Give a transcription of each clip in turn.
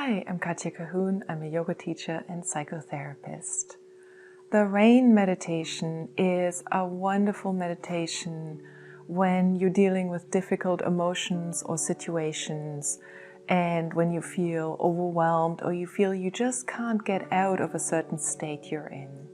Hi, I'm Katja Cahoon. I'm a yoga teacher and psychotherapist. The rain meditation is a wonderful meditation when you're dealing with difficult emotions or situations, and when you feel overwhelmed or you feel you just can't get out of a certain state you're in.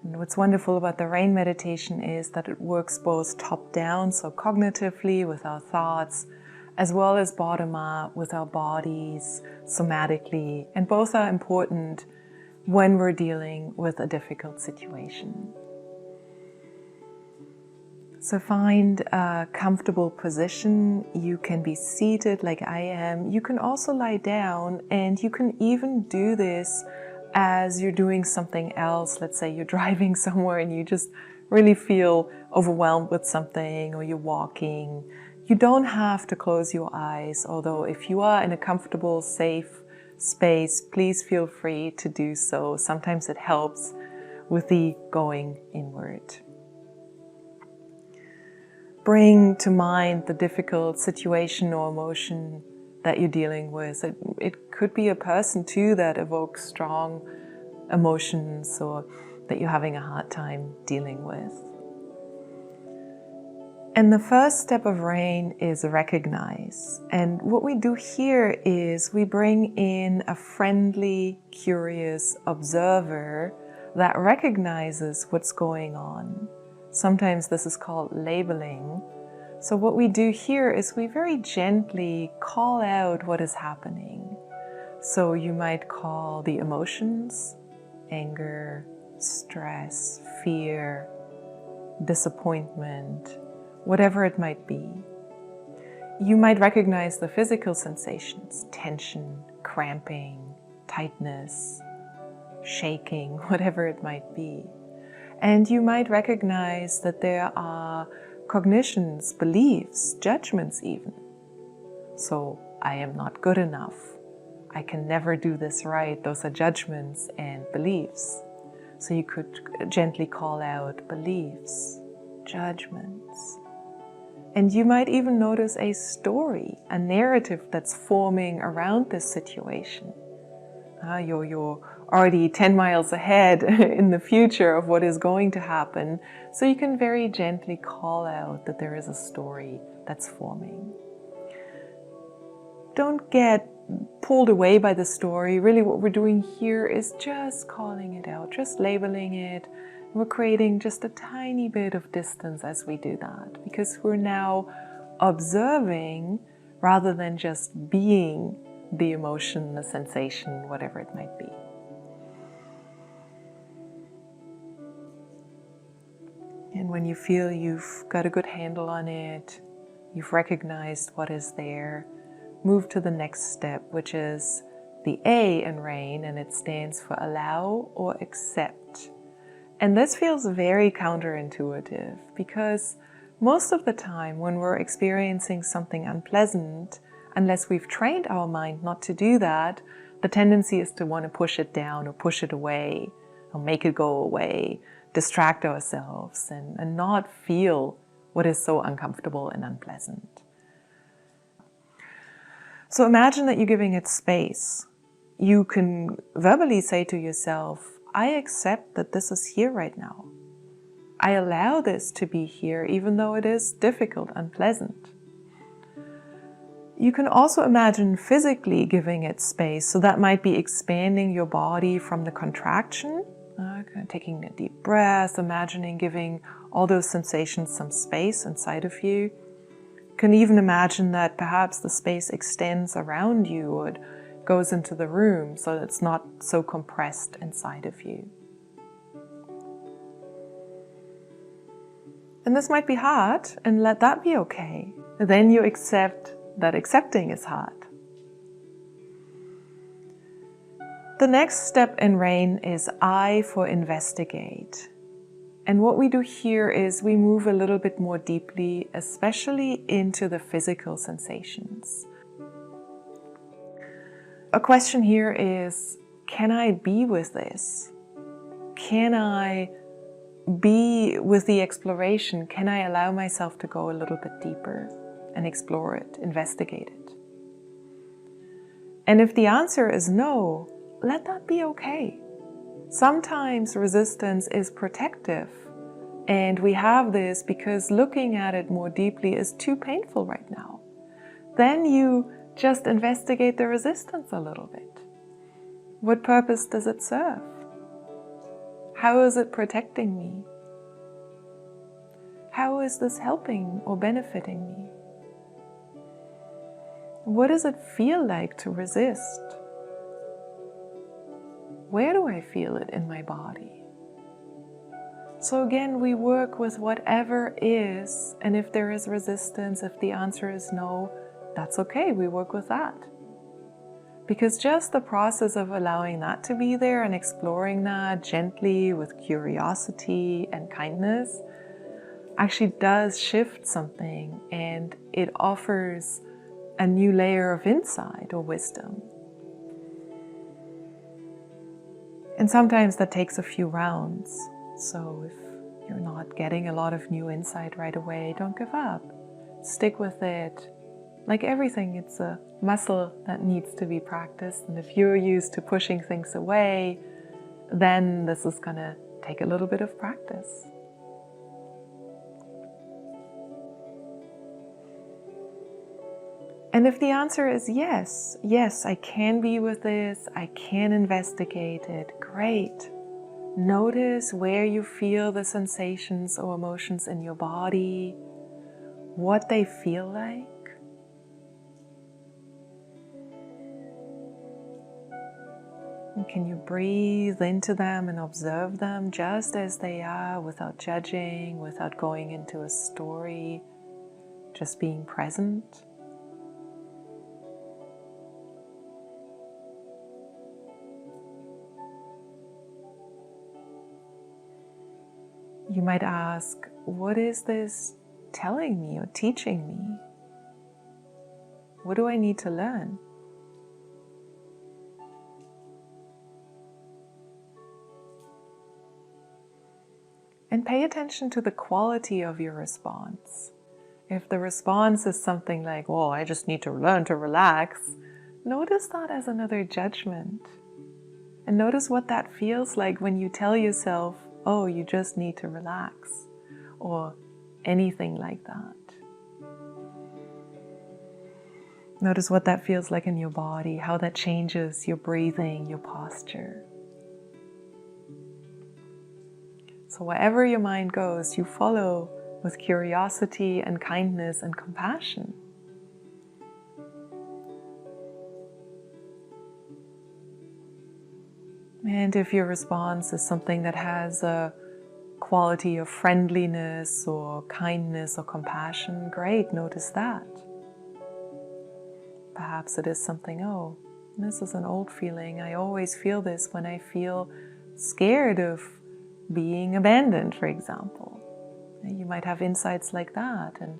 And what's wonderful about the rain meditation is that it works both top down, so cognitively with our thoughts, as well as bottom up with our bodies, somatically, and both are important when we're dealing with a difficult situation. So find a comfortable position. You can be seated like I am. You can also lie down, and you can even do this as you're doing something else. Let's say you're driving somewhere and you just really feel overwhelmed with something, or you're walking. You don't have to close your eyes, although if you are in a comfortable, safe space, please feel free to do so. Sometimes it helps with the going inward. Bring to mind the difficult situation or emotion that you're dealing with. It could be a person too that evokes strong emotions or that you're having a hard time dealing with. And the first step of rain is recognize. And what we do here is we bring in a friendly, curious observer that recognizes what's going on. Sometimes this is called labeling. So what we do here is we very gently call out what is happening. So you might call the emotions, anger, stress, fear, disappointment, whatever it might be. You might recognize the physical sensations, tension, cramping, tightness, shaking, whatever it might be. And you might recognize that there are cognitions, beliefs, judgments even. So, I am not good enough. I can never do this right. Those are judgments and beliefs. So you could gently call out beliefs, judgments. And you might even notice a story, a narrative that's forming around this situation. You're already 10 miles ahead in the future of what is going to happen, so you can very gently call out that there is a story that's forming. Don't get pulled away by the story. Really what we're doing here is just calling it out, just labeling it. We're creating just a tiny bit of distance as we do that, because we're now observing rather than just being the emotion, the sensation, whatever it might be. And when you feel you've got a good handle on it, you've recognized what is there, move to the next step, which is the A in RAIN, and it stands for allow or accept. And this feels very counterintuitive, because most of the time when we're experiencing something unpleasant, unless we've trained our mind not to do that, the tendency is to want to push it down or push it away or make it go away, distract ourselves and not feel what is so uncomfortable and unpleasant. So imagine that you're giving it space. You can verbally say to yourself, I accept that this is here right now. I allow this to be here even though it is difficult, unpleasant. You can also imagine physically giving it space. So that might be expanding your body from the contraction, kind of taking a deep breath, imagining giving all those sensations some space inside of you. You can even imagine that perhaps the space extends around you or it goes into the room so that it's not so compressed inside of you. And this might be hard, and let that be okay. Then you accept that accepting is hard. The next step in RAIN is I for investigate. And what we do here is we move a little bit more deeply, especially into the physical sensations. A question here is, can I be with this? Can I be with the exploration? Can I allow myself to go a little bit deeper and explore it, investigate it? And if the answer is no, let that be okay. Sometimes resistance is protective, and we have this because looking at it more deeply is too painful right now. Then you just investigate the resistance a little bit. What purpose does it serve? How is it protecting me? How is this helping or benefiting me? What does it feel like to resist? Where do I feel it in my body? So again, we work with whatever is, and if there is resistance, if the answer is no, that's okay, we work with that. Because just the process of allowing that to be there and exploring that gently with curiosity and kindness actually does shift something, and it offers a new layer of insight or wisdom. And sometimes that takes a few rounds. So if you're not getting a lot of new insight right away, don't give up. Stick with it. Like everything, it's a muscle that needs to be practiced. And if you're used to pushing things away, then this is going to take a little bit of practice. And if the answer is yes, I can be with this, I can investigate it, great. Notice where you feel the sensations or emotions in your body, what they feel like. And can you breathe into them and observe them just as they are, without judging, without going into a story, just being present? You might ask, what is this telling me or teaching me? What do I need to learn? And pay attention to the quality of your response. If the response is something like, well, I just need to learn to relax, notice that as another judgment. And notice what that feels like when you tell yourself, oh, you just need to relax, or anything like that. Notice what that feels like in your body, how that changes your breathing, your posture. So wherever your mind goes, you follow with curiosity and kindness and compassion. And if your response is something that has a quality of friendliness or kindness or compassion, great, notice that. Perhaps it is something, oh, this is an old feeling. I always feel this when I feel scared of being abandoned, for example. You might have insights like that, and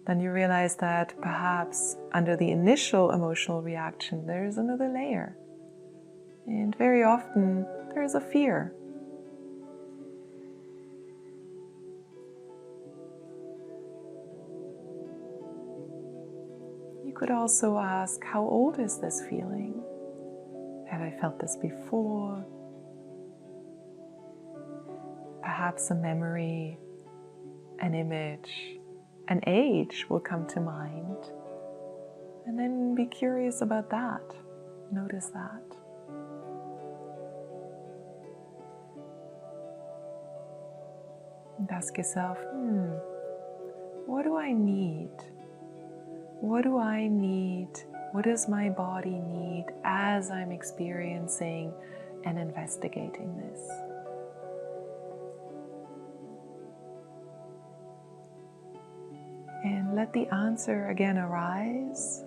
then you realize that perhaps under the initial emotional reaction, there's another layer. And very often, there's a fear. You could also ask, how old is this feeling? Have I felt this before? Perhaps a memory, an image, an age will come to mind. And then be curious about that. Notice that. And ask yourself, what do I need? What do I need? What does my body need as I'm experiencing and investigating this? And let the answer again arise.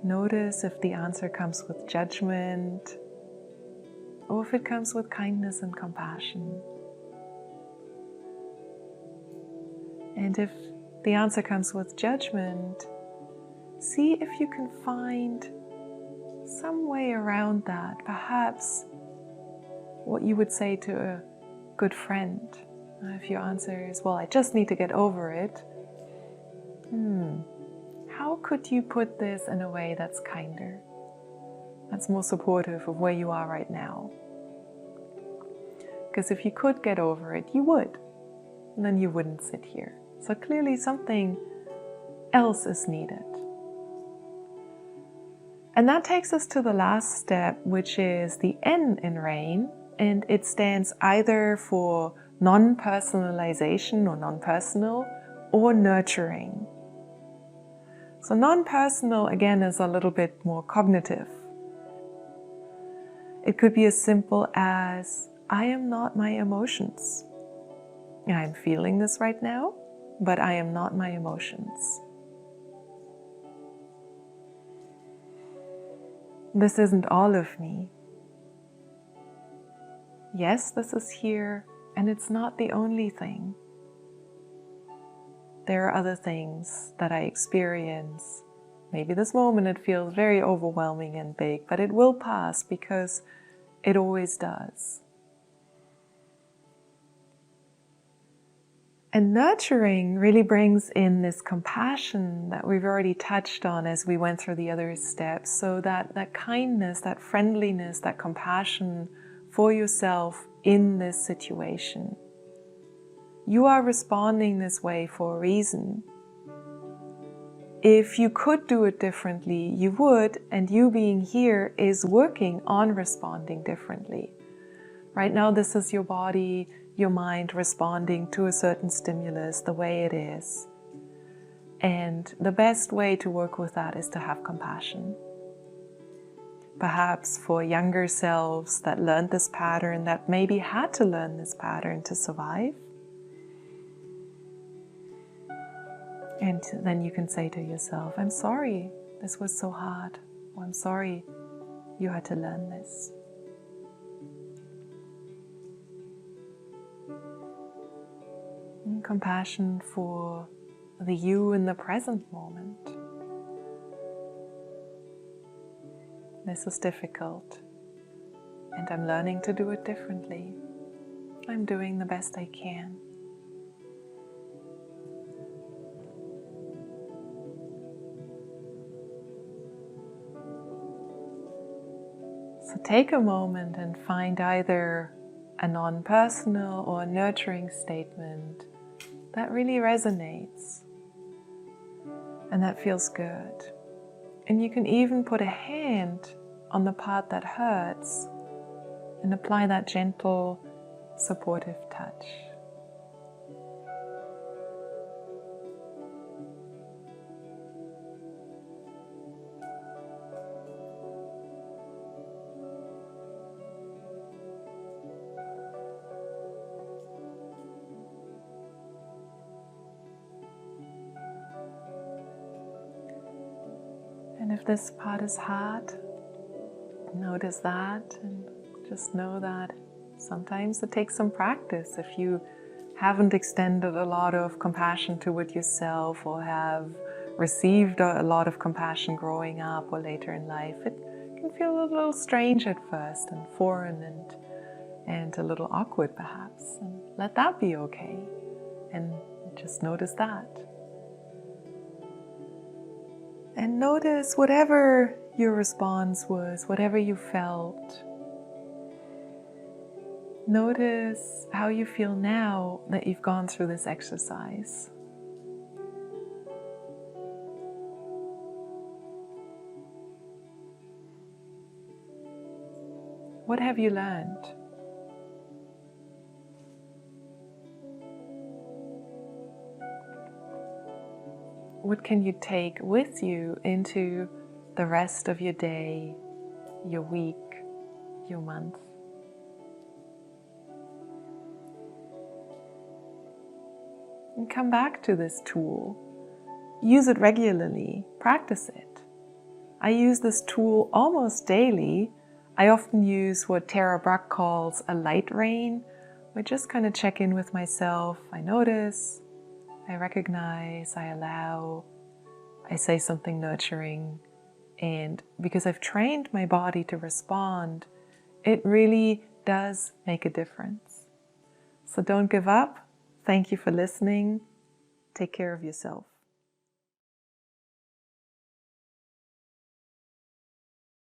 Notice if the answer comes with judgment or if it comes with kindness and compassion. And if the answer comes with judgment, see if you can find some way around that. Perhaps what you would say to a good friend. If your answer is, well, I just need to get over it. How could you put this in a way that's kinder? that's more supportive of where you are right now. Because if you could get over it, you would, and then you wouldn't sit here. So clearly something else is needed. And that takes us to the last step, which is the N in RAIN, and it stands either for non-personalization or non-personal, or nurturing. So non-personal, again, is a little bit more cognitive. It could be as simple as, I am not my emotions. I'm feeling this right now, but I am not my emotions. This isn't all of me. Yes, this is here, and it's not the only thing. There are other things that I experience. Maybe this moment it feels very overwhelming and big, but it will pass because it always does. And nurturing really brings in this compassion that we've already touched on as we went through the other steps. So that kindness, that friendliness, that compassion for yourself in this situation. You are responding this way for a reason. If you could do it differently, you would, and you being here is working on responding differently. Right now, this is your body, your mind responding to a certain stimulus the way it is. And the best way to work with that is to have compassion. Perhaps for younger selves that learned this pattern, that maybe had to learn this pattern to survive. And then you can say to yourself, I'm sorry this was so hard. Or I'm sorry you had to learn this. And compassion for the you in the present moment. This is difficult, and I'm learning to do it differently. I'm doing the best I can. So take a moment and find either a non-personal or a nurturing statement that really resonates and that feels good. And you can even put a hand on the part that hurts and apply that gentle, supportive touch. And if this part is hard, notice that and just know that sometimes it takes some practice. If you haven't extended a lot of compassion toward yourself or have received a lot of compassion growing up or later in life, it can feel a little strange at first and foreign and a little awkward perhaps. And let that be okay. And just notice that. And notice whatever your response was, whatever you felt. Notice how you feel now that you've gone through this exercise. What have you learned? What can you take with you into the rest of your day, your week, your month? And come back to this tool. Use it regularly. Practice it. I use this tool almost daily. I often use what Tara Brach calls a light rain. I just kind of check in with myself. I notice, I recognize, I allow, I say something nurturing. And because I've trained my body to respond, it really does make a difference. So don't give up. Thank you for listening. Take care of yourself.